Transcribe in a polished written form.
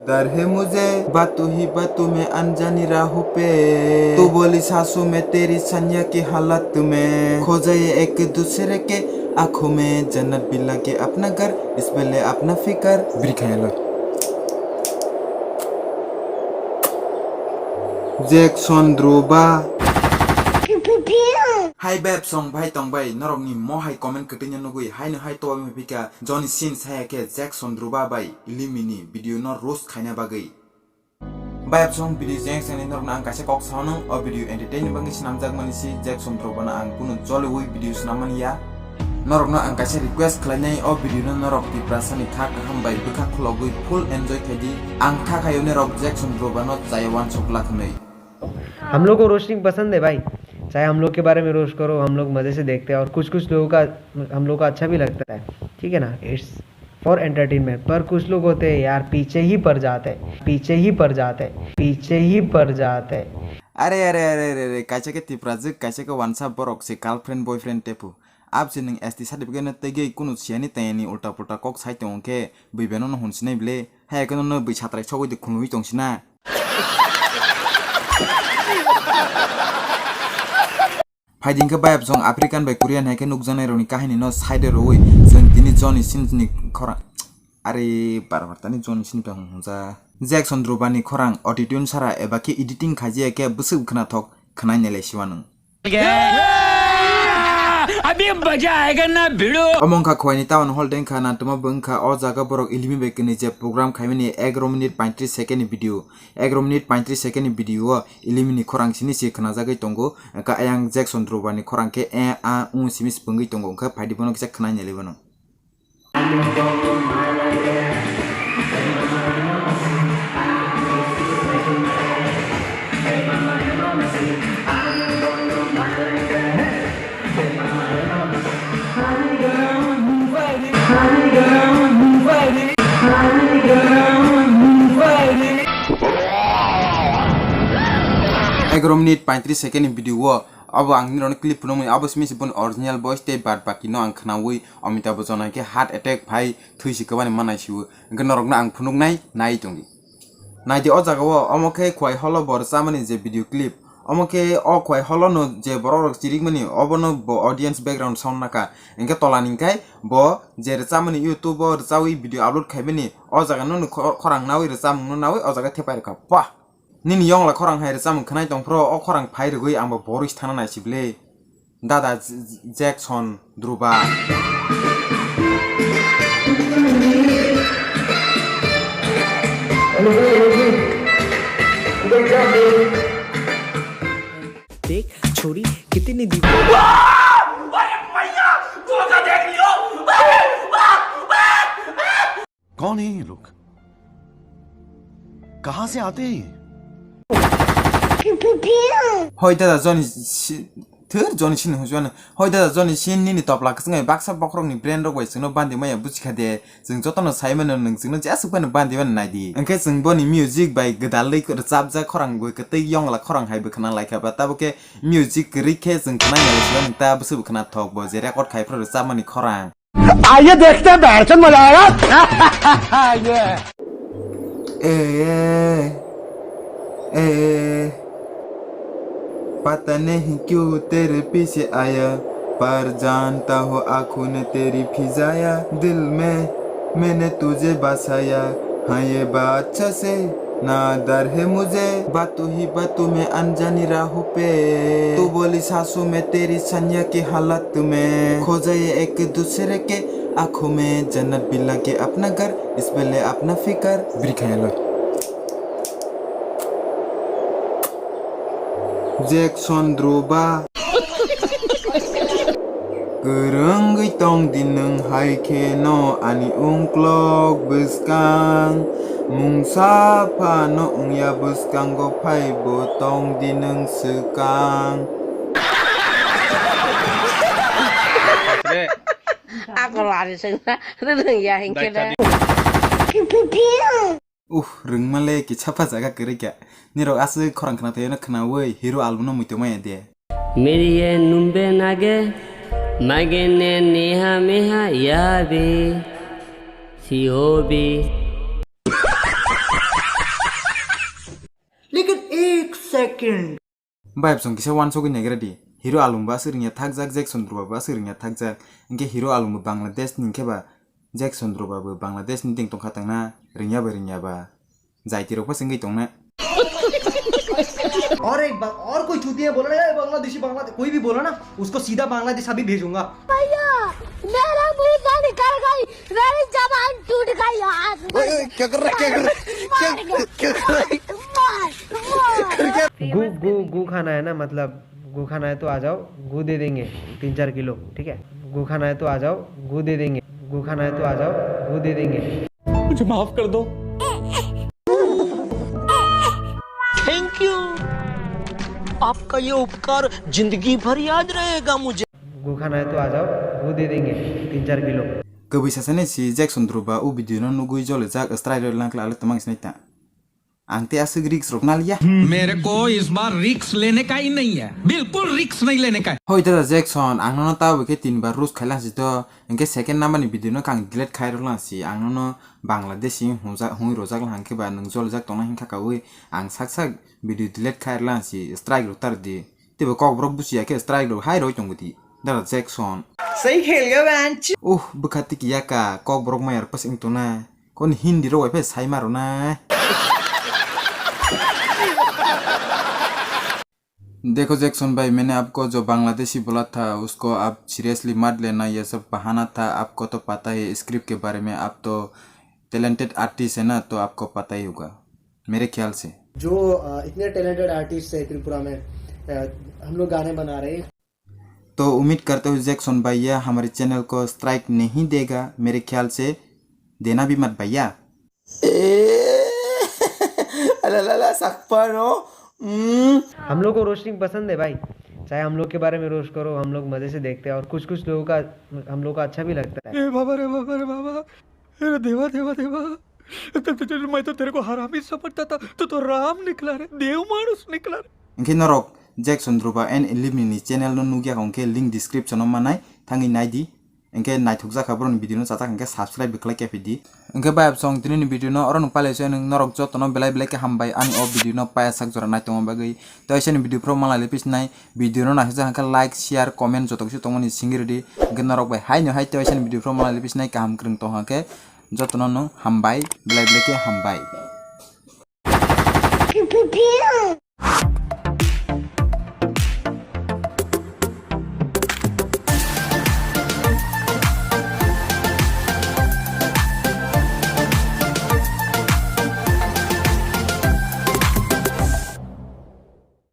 डर है मुझे बातों ही बातों में अनजानी राहों पे तू बोली सांसों में तेरी संज्ञा की हालत में खो जाए एक दूसरे के आंखों में जन्नत भी लगे अपना घर इस बेले अपना फिकर बिरखाया Jackson Dhruba Hai beb song bhai tong bai norok ni mo hai comment ketinya nugui hai no hai to me pika Johnny Sins hai ke Jackson Dhruba bai ilimini video no roast khaina bagai beb song video Jackson ni norok na ang kaisa kok sawnang o video entertain bangi sinamjak mani si Jackson Dhruba na ang kuno jollywood video sinamani ya norok no ang kaisa request khlainai o video no norok ti prasani thak hambai bukha khulogui full enjoy thedi ang thakayo ne rok Jackson Dhruba no chaiwan chokla khunai हम लोग को roasting पसंद है भाई, चाहे हम लोग के बारे में रोस्ट करो, हम लोग मज़े से देखते हैं और कुछ लोगों का हम लोग का अच्छा भी लगता है, ठीक है ना, इट्स फॉर एंटरटेनमेंट। पर कुछ लोग होते हैं यार पीछे ही पड़ जाते अरे अरे अरे अरे काचे के तिप्राजक काचे के वांसा बरक से गर्लफ्रेंड बॉयफ्रेंड टेपू आप जे नों एसटी सर्टिफिकेट न तैगे कुनु सियानि तैनि उल्टा पुल्टा कक साइते ओंके बैबेनो न हुनसिनै ब्ले हाय कनो न बै छात्राय छगै दि खुनुइ दंसिना फाइदिं के बायब जंग आफ्रिकान बाय कोरियान हायके नुकजानाय रनि काहिनी न साइडे रोय जों दिनि जॉनी सिन्सनि खरा अरे बारबारतानि जॉनी सिन पे हुंजा जैक्सन ध्रुबानि खरां ऑटोट्यून सारा एबा के एडिटिंग खाजिया के बुसु खोनाथक खोनाय नेले सिवा नों अभी मजा आएगा ना भिड़ो अमंखा खोयनि टाउन हॉल देंखा ना तमा बंखा ओ जागा बरक इलिमि बेकनि जे प्रोग्राम खाइमिनि 11 मिनिट 35 सेकेंड नि वीडियो 11 मिनिट 35 सेकेंड नि वीडियो इलिमिनि खरांसिनि से खोना जागै तंगो का आयां जैक्सन ध्रुबानि खरांके ए आ उ सिमिस बंगै तंगो का फाइदिबनो किसा खोनाय नेलेबनो मिनिट 35 सेकेंड वीडियो अब आंनि रन क्लिप फुनोमि अब स्मिस बन ओरिजिनल वॉइस ते बाद बाकी नो आं खनावै अमिताभ बच्चन के हार्ट अटैक भाई थैसि कबानि मानायसिउ गनरक ना आं फुनुगनाय नाय दंगि नायदि अ जागाव अमके खय हलो बरसामनि जे वीडियो क्लिप अमके अ खय हलो नो जे बररक चिरिकमनि अबनो ऑडियंस बैकग्राउंड साउंड नाका इनके तलानिंकाय ब जे रचामनि यूट्यूब रचावि वीडियो अपलोड खायबनि अ जागा नो खरां नावि रचामनो नावि अ जागा थेपायरका पा निनि यंगला खरां हाय रचाम खनाय दंफ्रो अ खरां फायरगै आंबो बरिस थाना नायसिबले दादा जैक्सन ध्रुबा देख छोरी कितनी दी कौन है ये लोग कहां से आते हैं होय दादा जॉनी सिन हुजवान होय दादा जॉनी सिन नि तपला खसङै बाक्सा बखरंनि ब्रेन्ड रगै जोंनो बान्दि माया बुझिखादे जों जतन साइमन नों जोंनो जेसु पान बान्दि बान नायदि अंके जों बनि म्यूजिक बाय गदालै रचाबजा खरांबो कतै यंगला खरां हायबो खना लायखाबा ताबके म्यूजिक रिखे जों खना नायसिबान ता बुसु खना थक बो जे रेकर्ड खायफ्रो रचाबमानि खरां आइए देखते हैं बैठन मजा आएगा पता नहीं क्यों तेरे पीछे आया पर जानता हो आँखों ने तेरी फिजाया दिल में मैंने तुझे बसाया हाँ ये बात से ना डर है मुझे बातों ही बातों में अनजानी राहों पे तू बोली सांसों में तेरी संज्ञा की हालत में खो जाए एक दूसरे के आंखों में जन्नत भी लगे अपना घर इस बेले अपना फिकर बिरखाया जैक्सन ध्रुबा गोरोंगै तं दिन नों हायखे न आनि उंक्लक बुसकां मुंसाफा न उंया बुसकांगो फाइबो तं दिन नों सुकां Aku lari sana, itu ya yang kita. Rengmale ki chapa jaga kerja. Niro asu korang kena tayana kena woi hero album no mutu maya dia. मेरी ये नुम्बे नागे मागे ने नेहा मेहा या बे सी हो बे second. Bayab song kisa wan sogi negradi. Hero album ba sering ya thakjak Jackson Dhruba ba sering ya thakjak. Engke hero album Bangladesh ni ke ba Jackson Dhruba ba Bangladesh ni ting tong khatang na ringya ba. Jai tiro pa singi tong na. और एक बात और कोई चूतिया बोला ना बांग्लादेशी बांग्लादेश कोई भी बोला ना उसको सीधा बांग्लादेश अभी भेजूंगा भैया मेरा मुंह का निकल गई मेरी जबान टूट गई हाथ क्या कर रहा है गु गु गु खाना है ना, मतलब गु खाना है तो आ जाओ, गु दे देंगे 3-4 किलो, ठीक है। गु खाना है तो आ जाओ, गु दे देंगे। गु खाना है तो आ जाओ, गु दे देंगे। मुझे माफ कर दो। थैंक यू, आपका ये उपकार जिंदगी भर याद रहेगा मुझे। गु खाना है तो आ जाओ, गु दे देंगे 3-4 kilo. Kebi sasane si Jackson Dhruba u video no nugui jole jak strider lang la tamang snaita. Angte asig risk roknal ya. मेरे को इस बार रिक्स लेने का ही नहीं है, बिल्कुल रिक्स नहीं लेने का है। Hoi tada Jackson angno no tawo ke 3 bar rus khaila si to engke second number ni video no kang delete khai rolang si angno no Bangladeshi hui rojak lang ke ba nung jol jak tona hingka kawi ang sak video delete khai rolang si strike ro tar di tibo Kokborok busi ke strike ro hai ro chongudi dara Jackson सही खेल गया bench. bukhati ki yaka Kokborok mayar pas ing tona kon hindi ro pe sai maro na. देखो Jackson भाई, मैंने आपको जो बांग्लादेशी बोला था उसको आप सीरियसली मत लेना, ये सब बहाना था। आपको तो पता है स्क्रिप्ट के बारे में, आप तो टैलेंटेड आर्टिस्ट है ना, तो आपको पता ही होगा मेरे ख्याल से। जो इतने टैलेंटेड आर्टिस्ट है त्रिपुरा में, हम लोग गाने बना रहे हैं, तो उम्मीद करते हो जैक्सन भैया हमारे चैनल को स्ट्राइक नहीं देगा, मेरे ख्याल से देना भी मत भैया। हम लोग को रोस्टिंग पसंद है भाई, चाहे हम लोग के बारे में रोस्ट करो, हम लोग मजे से देखते हैं और कुछ लोगों का हम लोग को अच्छा भी लगता है। रे बाबा अरे देवा मैं तो तेरे को हरामी समझता था, तो राम निकला रे, देव मानुस निकला रे। इनके नरक Jackson Dhruba and Elimini channel no nugia konke link description no manai thangi naidi इनके नाइथुक जा खबर नि वीडियो न चाचा इनके सब्सक्राइब बिखलाय के फिदी इनके बाय सॉन्ग दिनै नि वीडियो न अरन पाले से नरक जत न बेलाय बेलाय के हामबाय आनि ओ वीडियो न पाया sak जरा नाइतो बागै तो एसे नि वीडियो प्रो मालाले पिसनाय वीडियो न नासे जांका लाइक शेयर कमेन्ट जतकसि तंगनि सिंगिरदि इनके नरक बाय हाय न हाय तो एसे नि वीडियो प्रो मालाले पिसनाय काम क्रंग तो हाके जतन न हामबाय बेलाय बेलाय के हामबाय